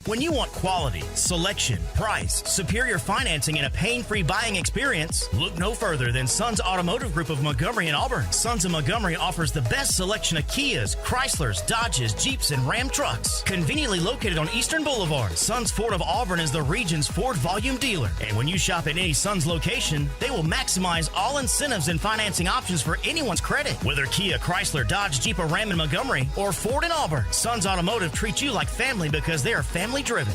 When you want quality, selection, price, superior financing, and a pain-free buying experience, look no further than Sons Automotive Group of Montgomery and Auburn. Sons of Montgomery offers the best selection of Kias, Chryslers, Dodges, Jeeps, and Ram trucks. Conveniently located on Eastern Boulevard, Sons Ford of Auburn is the region's Ford volume dealer. And when you shop at any Sons location, they will maximize all incentives and financing options for anyone's credit. Whether Kia, Chrysler, Dodge, Jeep, or Ram in Montgomery, or Ford in Auburn, Sons Automotive treats you like family because they are family driven.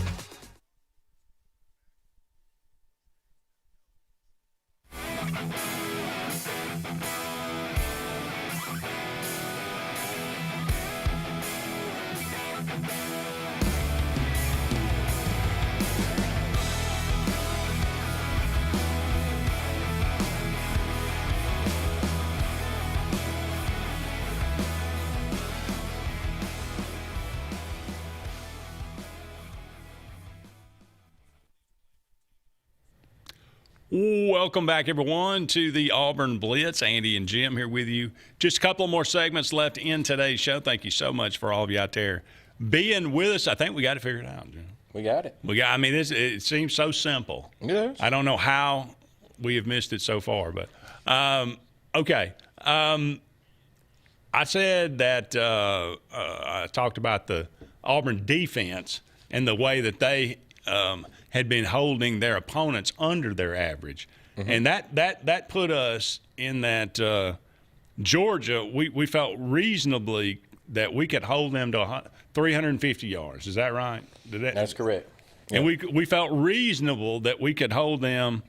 Welcome back, everyone, to the Auburn Blitz. Andy and Jim here with you. Just a couple more segments left in today's show. Thank you so much for all of you out there being with us. I think we got to figure it out, Jim. We got it. I mean, it seems so simple. Yes. I don't know how we have missed it so far, but okay. I said that I talked about the Auburn defense and the way that they had been holding their opponents under their average. Mm-hmm. And that put us in that Georgia, we felt reasonably that we could hold them to 350 yards. Is that right? That's correct. And we felt reasonable that we could hold them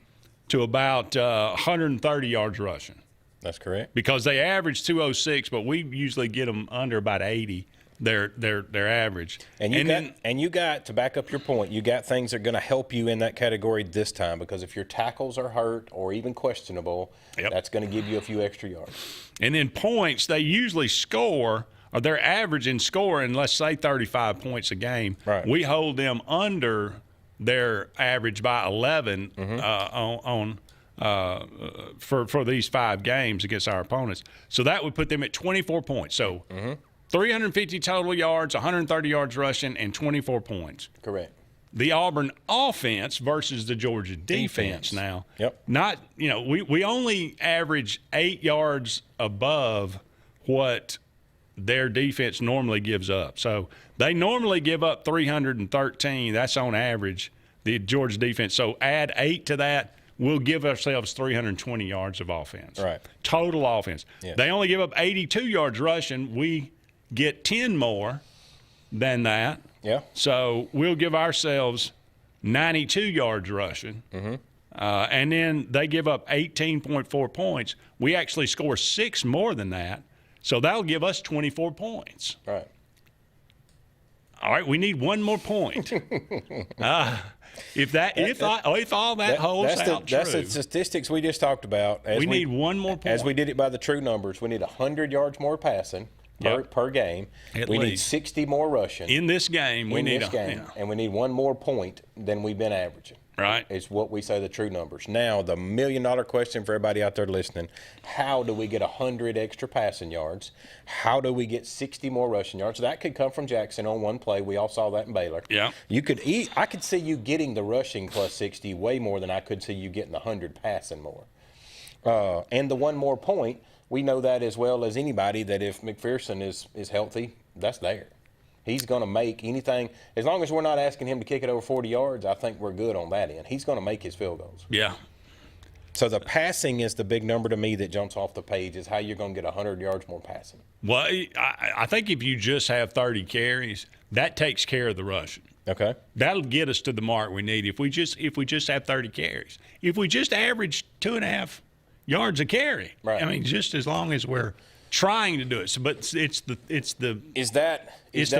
to about 130 yards rushing. That's correct. Because they average 206, but we usually get them under about 80 their average. And you got to back up your point. You got things that are going to help you in that category this time, because if your tackles are hurt or even questionable, that's going to give you a few extra yards. And then points, they usually score, or they're averaging scoring, let's say 35 points a game. Right. We hold them under their average by 11 for these 5 games against our opponents. So that would put them at 24 points. So 350 total yards, 130 yards rushing, and 24 points. Correct. The Auburn offense versus the Georgia defense now. Yep. Not, we only average 8 yards above what their defense normally gives up. So they normally give up 313. That's on average, the Georgia defense. So add 8 to that, we'll give ourselves 320 yards of offense. Right. Total offense. Yes. They only give up 82 yards rushing. We get 10 more than that. Yeah. So we'll give ourselves 92 yards rushing. And then they give up 18.4 points. We actually score 6 more than that. So that'll give us 24 points. Right. All right, we need one more point. If all that holds out true. That's the statistics we just talked about. We need one more point. As we did it by the true numbers, we need 100 yards more passing per game. We need 60 more rushing. In this game, we need and we need one more point than we've been averaging. Right. It's what we say the true numbers. Now, the million-dollar question for everybody out there listening, how do we get 100 extra passing yards? How do we get 60 more rushing yards? That could come from Jackson on one play. We all saw that in Baylor. Yeah. I could see you getting the rushing plus 60 way more than I could see you getting the 100 passing more. And the one more point, we know that as well as anybody, that if McPherson is healthy, that's there. He's going to make anything. As long as we're not asking him to kick it over 40 yards, I think we're good on that end. He's going to make his field goals. Yeah. So the passing is the big number to me that jumps off the page, is how you're going to get 100 yards more passing. Well, I think if you just have 30 carries, that takes care of the rushing. Okay. That'll get us to the mark we need if we just have 30 carries. If we just average 2.5 yards a carry, right. I mean, just as long as we're trying to do it. So, but it's the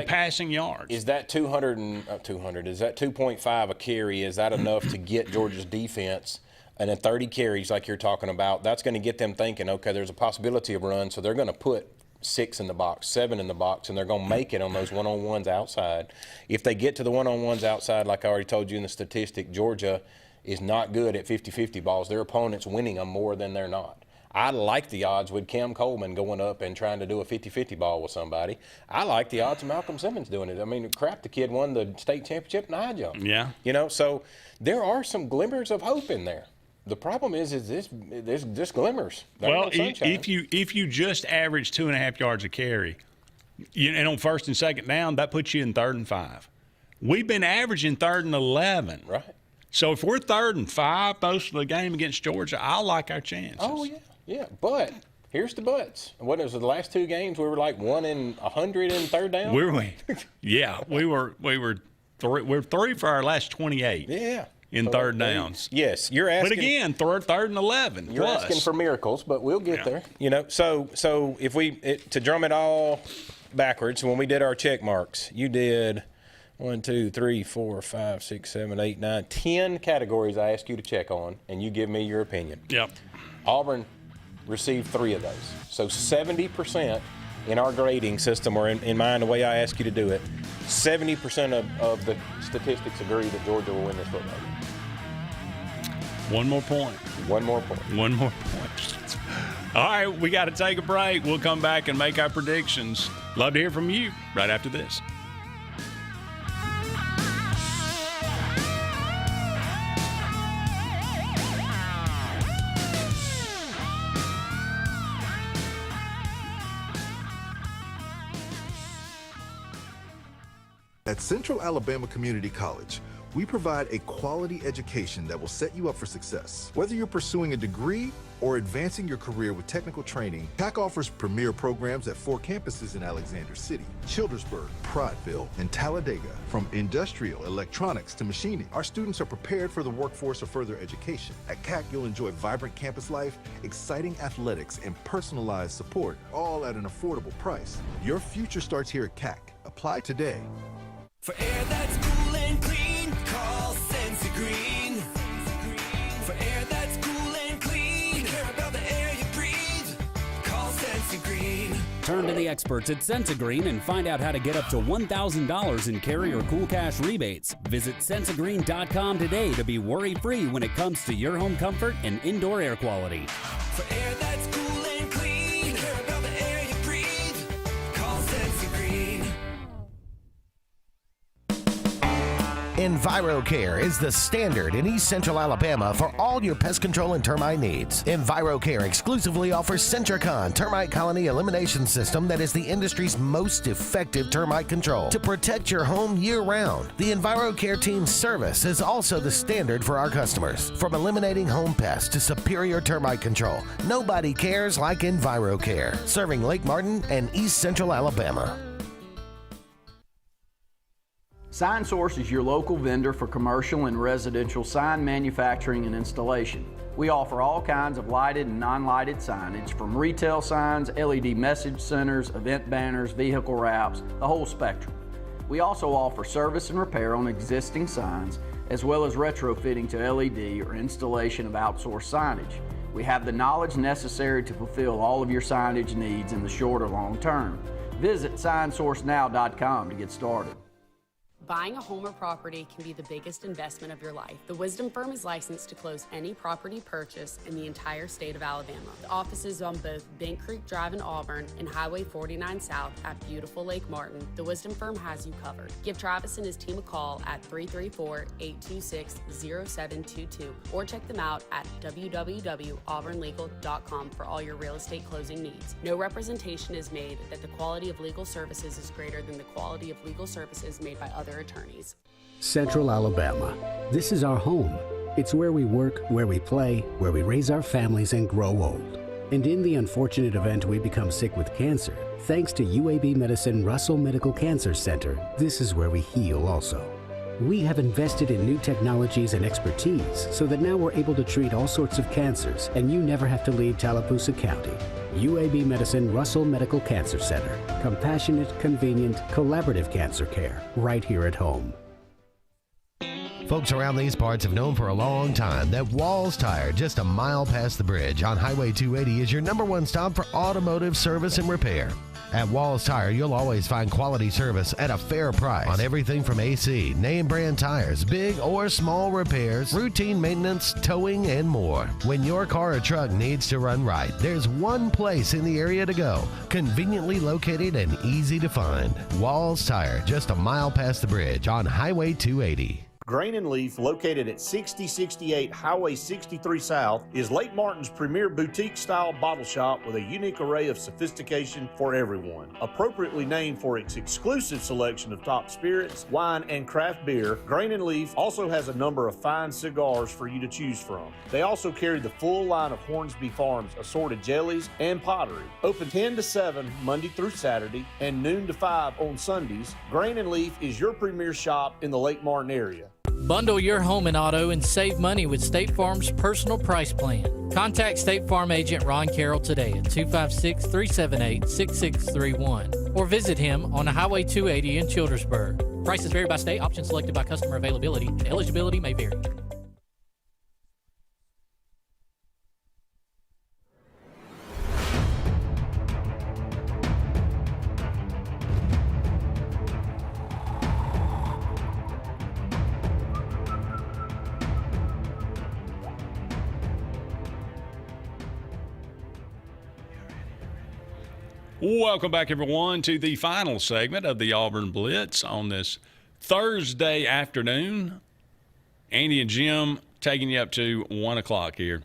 passing yards. Is that 200? Is that 2.5 a carry? Is that enough to get Georgia's defense? And then 30 carries, like you're talking about, that's going to get them thinking, okay, there's a possibility of run, so they're going to put 6 in the box, 7 in the box, and they're going to make it on those one-on-ones outside. If they get to the one-on-ones outside, like I already told you in the statistic, Georgia is not good at 50-50 balls. Their opponent's winning them more than they're not. I like the odds with Cam Coleman going up and trying to do a 50-50 ball with somebody. I like the odds of Malcolm Simmons doing it. I mean, crap, the kid won the state championship in high jump. Yeah. So there are some glimmers of hope in there. The problem is there's just glimmers. Well, if you just average 2.5 yards a carry, and on first and second down, that puts you in 3rd and 5. We've been averaging 3rd and 11. Right. So if we're 3rd and 5 most of the game against Georgia, I like our chances. Oh, yeah. Yeah, but here's the buts. What was it, the last 2 games? We were like 1 in 100 in 3rd down. We're 3 for our last 28. Yeah. In 3rd downs. Yes, you're asking. But again, 3rd and 11. You're asking for miracles, but we'll get there. So if to drum it all backwards, when we did our check marks, you did 1, 2, 3, 4, 5, 6, 7, 8, 9, 10 categories I asked you to check on, and you give me your opinion. Yep. Auburn received 3 of those. So 70% in our grading system, or in mine, the way I ask you to do it, 70% of the statistics agree that Georgia will win this football game. One more point. All right, we got to take a break. We'll come back and make our predictions. Love to hear from you right after this. At Central Alabama Community College, We provide a quality education that will set you up for success. Whether you're pursuing a degree or advancing your career with technical training, TAC offers premier programs at 4 campuses in Alexander City, Childersburg, Prattville, and Talladega. From industrial, electronics to machining, our students are prepared for the workforce or further education. At CAC, you'll enjoy vibrant campus life, exciting athletics, and personalized support, all at an affordable price. Your future starts here at CAC. Apply today. For air that's cool and clean, call Sensi Green. For air that's cool and clean, care about the air you breathe, call Sensi Green. Turn to the experts at Sensagreen and find out how to get up to $1,000 in carrier cool cash rebates. Visit Sensagreen.com today to be worry-free when it comes to your home comfort and indoor air quality. For air that's cool and clean, care about the air you breathe, call Sensi Green. EnviroCare is the standard in East Central Alabama for all your pest control and termite needs. EnviroCare exclusively offers Centricon termite colony elimination system that is the industry's most effective termite control to protect your home year-round. The EnviroCare team's service is also the standard for our customers. From eliminating home pests to superior termite control, nobody cares like EnviroCare, serving Lake Martin and East Central Alabama. Sign Source is your local vendor for commercial and residential sign manufacturing and installation. We offer all kinds of lighted and non-lighted signage, from retail signs, LED message centers, event banners, vehicle wraps, the whole spectrum. We also offer service and repair on existing signs, as well as retrofitting to LED or installation of outsourced signage. We have the knowledge necessary to fulfill all of your signage needs in the short or long term. Visit signsourcenow.com to get started. Buying a home or property can be the biggest investment of your life. The Wisdom Firm is licensed to close any property purchase in the entire state of Alabama. The offices on both Bent Creek Drive in Auburn and Highway 49 South at beautiful Lake Martin. The Wisdom Firm has you covered. Give Travis and his team a call at 334-826-0722 or check them out at www.auburnlegal.com for all your real estate closing needs. No representation is made that the quality of legal services is greater than the quality of legal services made by other attorneys. Central Alabama. This is our home. It's where we work, where we play, where we raise our families and grow old. And in the unfortunate event we become sick with cancer, thanks to UAB Medicine Russell Medical Cancer Center, this is where we heal also. We have invested in new technologies and expertise so that now we're able to treat all sorts of cancers and you never have to leave Tallapoosa County. UAB Medicine Russell Medical Cancer Center. Compassionate, convenient, collaborative cancer care right here at home. Folks around these parts have known for a long time that Walls Tire, just a mile past the bridge on Highway 280, is your #1 stop for automotive service and repair. At Walls Tire, you'll always find quality service at a fair price on everything from AC, name brand tires, big or small repairs, routine maintenance, towing, and more. When your car or truck needs to run right, there's one place in the area to go, conveniently located and easy to find. Walls Tire, just a mile past the bridge on Highway 280. Grain and Leaf, located at 6068 Highway 63 South, is Lake Martin's premier boutique-style bottle shop with a unique array of sophistication for everyone. Appropriately named for its exclusive selection of top spirits, wine, and craft beer, Grain and Leaf also has a number of fine cigars for you to choose from. They also carry the full line of Hornsby Farms assorted jellies and pottery. Open 10 to 7 Monday through Saturday and noon to 5 on Sundays, Grain and Leaf is your premier shop in the Lake Martin area. Bundle your home and auto and save money with State Farm's personal price plan. Contact State Farm agent Ron Carroll today at 256-378-6631 or visit him on Highway 280 in Childersburg. Prices vary by state. Options selected by customer availability. Eligibility may vary. Welcome back, everyone, to the final segment of the Auburn Blitz on this Thursday afternoon. Andy and Jim taking you up to 1 o'clock here.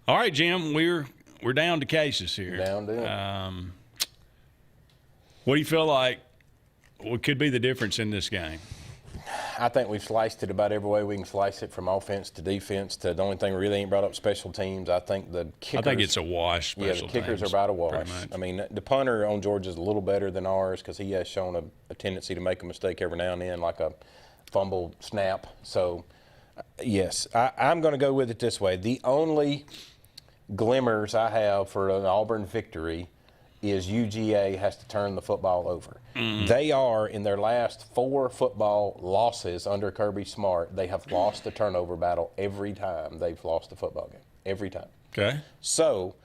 All right, Jim, we're down to cases here. Down to it. What do you feel like what could be the difference in this game? I think we've sliced it about every way we can slice it, from offense to defense to the only thing we really ain't brought up special teams. I think the kickers. I think it's a wash. Yeah, the kickers are about a wash. I mean, the punter on Georgia's a little better than ours because he has shown a tendency to make a mistake every now and then, like a fumble snap. So, yes, I'm going to go with it this way. The only glimmers I have for an Auburn victory is UGA has to turn the football over. They are, in their last 4 football losses under Kirby Smart, they have lost the turnover battle every time they've lost a football game. Every time. Okay. So,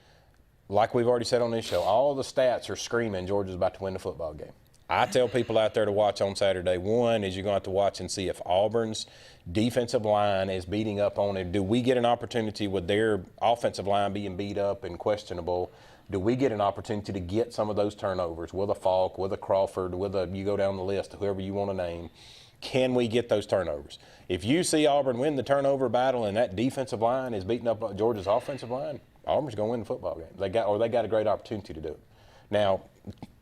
like we've already said on this show, all the stats are screaming Georgia's about to win the football game. I tell people out there to watch on Saturday, one is you're going to have to watch and see if Auburn's defensive line is beating up on it. Do we get an opportunity with their offensive line being beat up and questionable? Do we get an opportunity to get some of those turnovers with a Falk, with a Crawford, you go down the list, whoever you want to name? Can we get those turnovers? If you see Auburn win the turnover battle and that defensive line is beating up Georgia's offensive line, Auburn's going to win the football game. They got a great opportunity to do it. Now,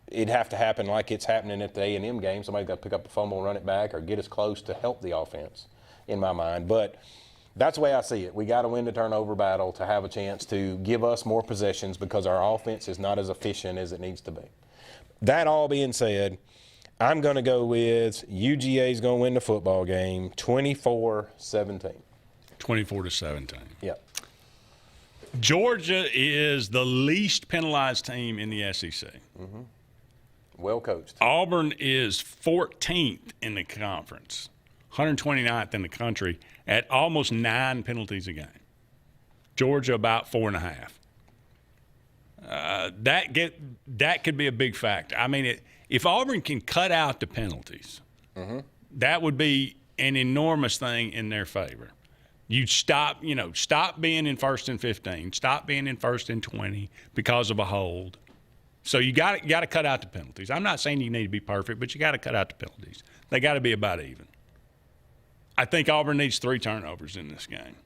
it'd have to happen like it's happening at the A&M game. Somebody's got to pick up the fumble and run it back or get us close to help the offense, in my mind. But that's the way I see it. We got to win the turnover battle to have a chance to give us more possessions because our offense is not as efficient as it needs to be. That all being said, I'm going to go with UGA's going to win the football game 24-17. 24-17. Yep. Georgia is the least penalized team in the SEC. Mm-hmm. Well coached. Auburn is 14th in the conference, 129th in the country at almost 9 penalties a game. Georgia about 4.5. That could be a big factor. I mean, if Auburn can cut out the penalties, that would be an enormous thing in their favor. You stop being in 1st and 15, stop being in 1st and 20 because of a hold. So you got to cut out the penalties. I'm not saying you need to be perfect, but you got to cut out the penalties. They got to be about even. I think Auburn needs 3 turnovers in this game.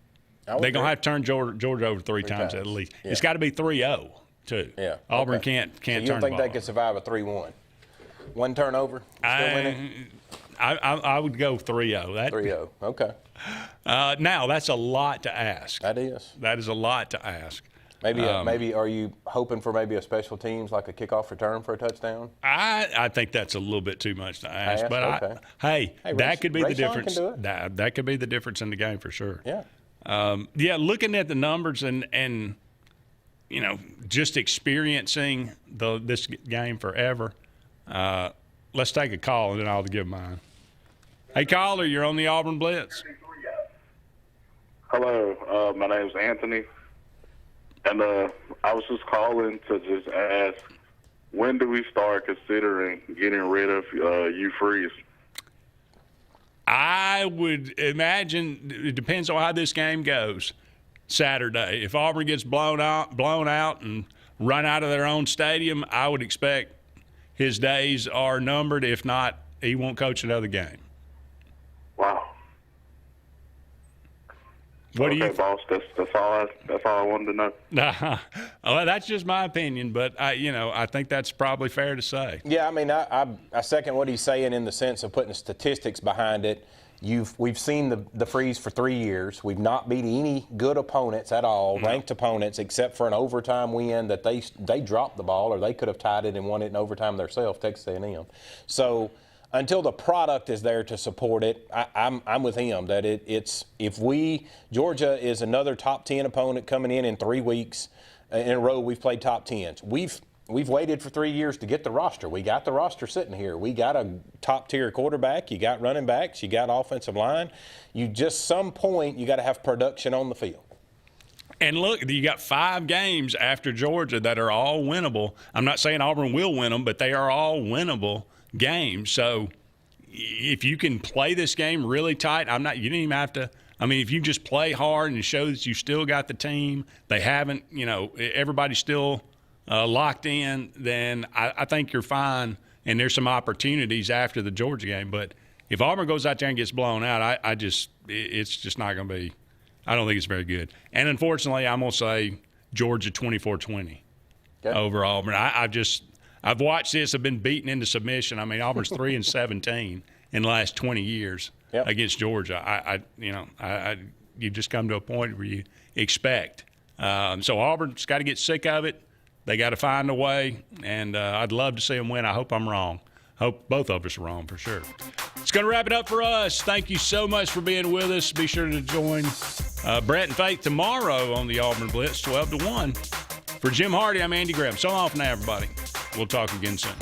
They're going to have to turn Georgia over three times at least. Yeah. It's got to be 3-0 too. Yeah. Auburn can't so turn you don't the think ball they could survive a 3-1? One turnover? Still winning? I would go 3-0. 3-0. Okay. Now that's a lot to ask. That is. That is a lot to ask. Maybe are you hoping for maybe a special teams like a kickoff return for a touchdown? I think that's a little bit too much to ask. But okay. Hey, that could be the Rayshawn difference. Can do it. That could be the difference in the game for sure. Yeah. Looking at the numbers and just experiencing this game forever. Let's take a call and then I'll give mine. Hey, caller, you're on the Auburn Blitz. Hello, my name's Anthony, and I was just calling to just ask, when do we start considering getting rid of Hugh Freeze? I would imagine it depends on how this game goes Saturday. If Auburn gets blown out and run out of their own stadium, I would expect his days are numbered. If not, he won't coach another game. Wow. What do you boss? That's all I wanted to know. Well, that's just my opinion, but I think that's probably fair to say. Yeah, I mean, I second what he's saying in the sense of putting statistics behind it. We've seen the freeze for 3 years. We've not beat any good opponents at all, ranked opponents, except for an overtime win that they dropped the ball, or they could have tied it and won it in overtime themselves, Texas A&M. So until the product is there to support it, I'm with him that Georgia is another top 10 opponent coming in 3 weeks in a row. We've played top 10s. We've waited for 3 years to get the roster. We got the roster sitting here. We got a top-tier quarterback. You got running backs. You got offensive line. Some point, you got to have production on the field. And look, you got 5 games after Georgia that are all winnable. I'm not saying Auburn will win them, but they are all winnable games. So if you can play this game really tight, you don't even have to. I mean, if you just play hard and show that you still got the team, they haven't, everybody's still locked in, then I think you're fine. And there's some opportunities after the Georgia game. But if Auburn goes out there and gets blown out, it's just not going to be. I don't think it's very good. And unfortunately, I'm going to say Georgia 24-20 over Auburn. I've watched this. I've been beaten into submission. I mean, Auburn's 3-17 in the last 20 years. against Georgia. You just come to a point where you expect. So Auburn's got to get sick of it. They got to find a way, and I'd love to see them win. I hope I'm wrong. Hope both of us are wrong for sure. It's going to wrap it up for us. Thank you so much for being with us. Be sure to join Brett and Faith tomorrow on the Auburn Blitz, 12 to 1. For Jim Hardy, I'm Andy Graham. So long for now, everybody. We'll talk again soon.